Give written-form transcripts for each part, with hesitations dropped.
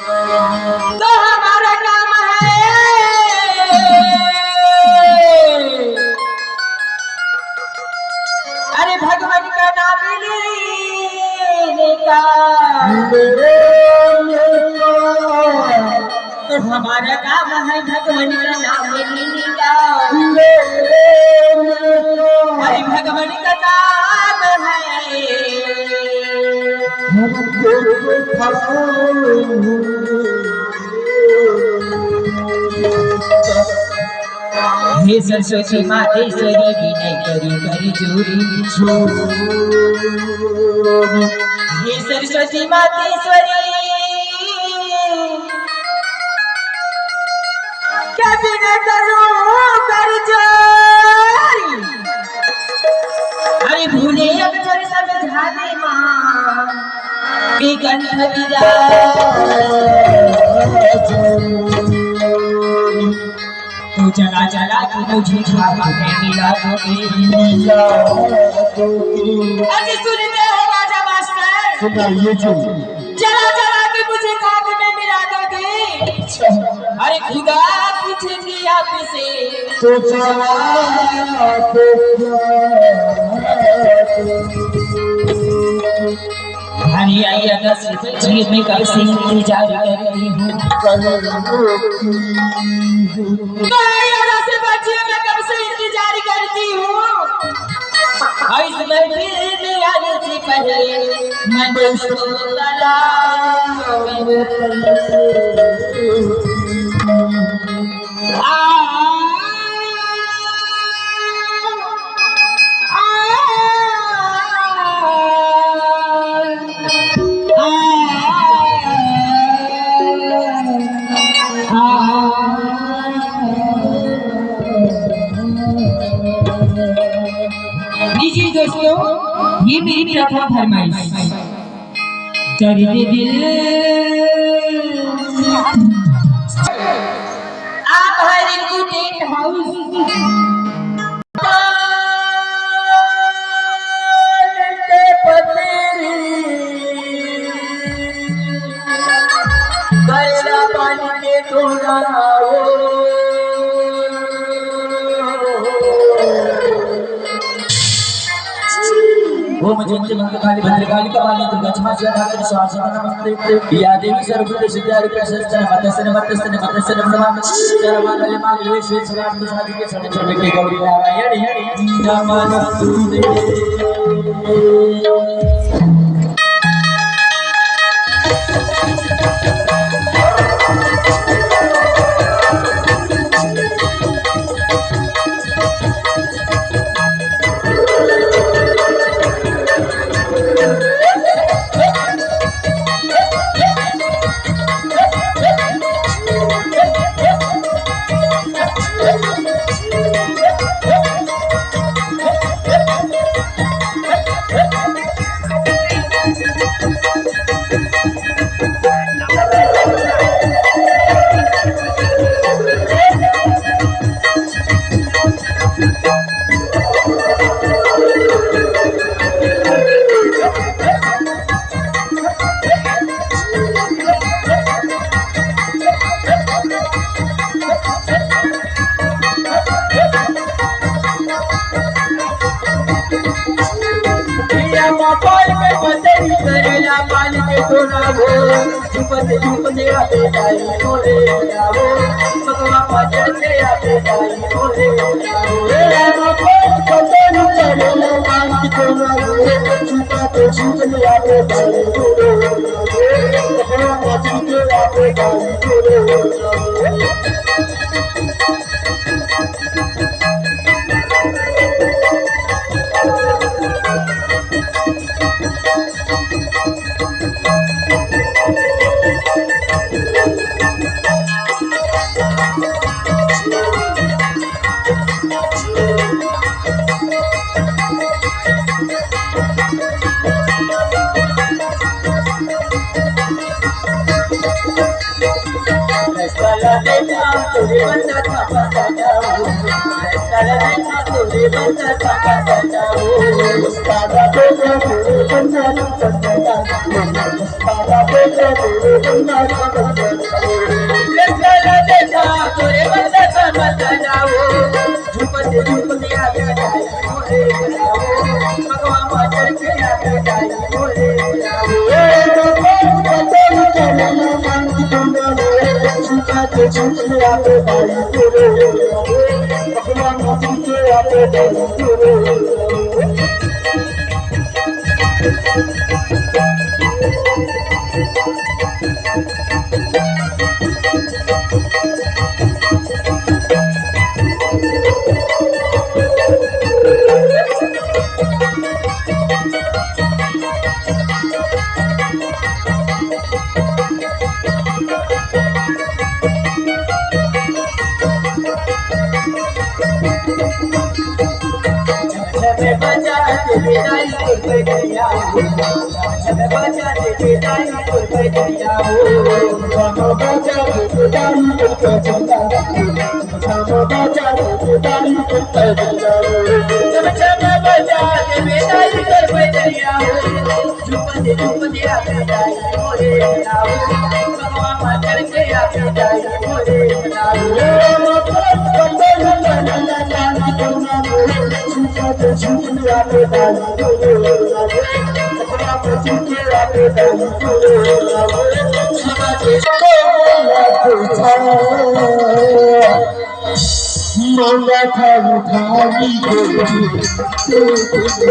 तो हमारा काम है अरे भगवान का नाम लेने का। तो हमारा काम है भगवान का नाम लेने का। अरे भगवान का नाम है हे सरस्वती मातेश्वरी विनय करी करी जोरी हे सरस्वती मातेश्वरी क्या विनय करूं कर जोरी। अरे भूले अक्षर समझा दे मां कंठ तू चला चला तू मुझे छाती में मिला दोगे। अरे सुनते हो राजा मास्टर, सुनाइए जी। चला चला के मुझे खाक में मिला दोगे। अरे खुदा पूछेंगे आपसे तो चला हरी आई अगस्त जीत में कब से इंतजार करती हूँ। से बच्चे मैं कब से इंतजार करती हूँ। इस महफिल में आने से पहले मैं दोस्तों दोस्तों ये मेरी प्रथम फरमाइश। दर्द दिल आप हर को टेंट हाउस पानी के थोड़ा वो मुझे काली भद्रकाली कपाली दुर्गा क्षमा स्वाहा स्वाहा नमस्ते या देवी सर्वभूत सिद्धारि प्रशस्त मतसन मतसन मतसन नमः सर्वमंगल मांगल्ये शिवे सर्वार्थ साधिके शरण्ये गौरी नारायणी नमोस्तुते। करेला पानी के थोड़ा वो झुपने आते जाई थोड़े जाओ भगवा पाचर से आते जाई थोड़े जाओ रामा कोई कतन करेला पानी के थोड़ा वो झुपने आते जाई थोड़े जाओ भगवा पाचर से आते जाई थोड़े जाओ। तुझे बंदा था चल देखा तोरे बंदा साका बजाओ सादा बेटे तोरे बंदा साका सादा बेटे तोरे बंदा साका चल देखा तोरे बंदा साका बजाओ झुमते आगे जाए मोरे बजाओ भगवान मास्टर के आगे जाए मोरे झुमते आगे जाए मोरे भगवान मास्टर के आगे जाए मोरे बजा दे बेदाई कोई गया हो जब बजा दे बेदाई कोई गया हो जब बजा दे बेदाई कोई गया जब बजा दे बेदाई कोई गया जब बजा दे बेदाई कोई गया झुमते आ बेदाई मोरे बनाओ भगवान मास्टर के आ बेदाई मोरे बनाओ झुमते आगे डाली मंगा था उठाई मंगा था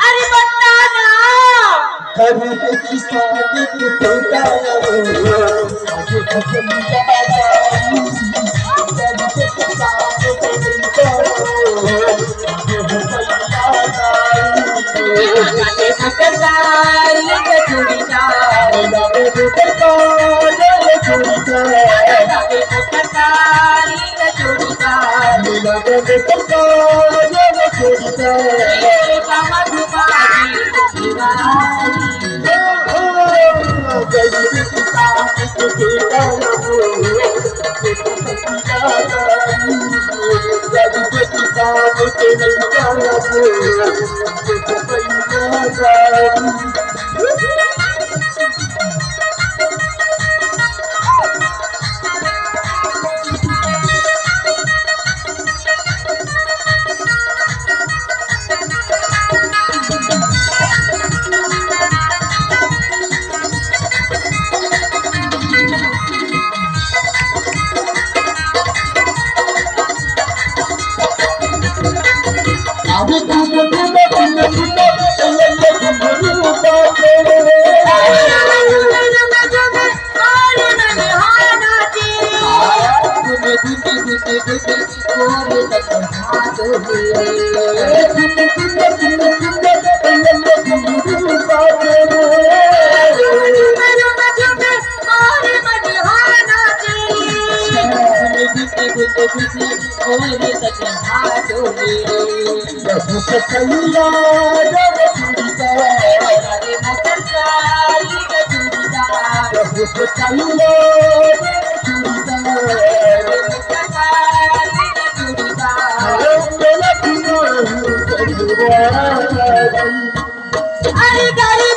अरे बताना कभी किसान की टोटा अरे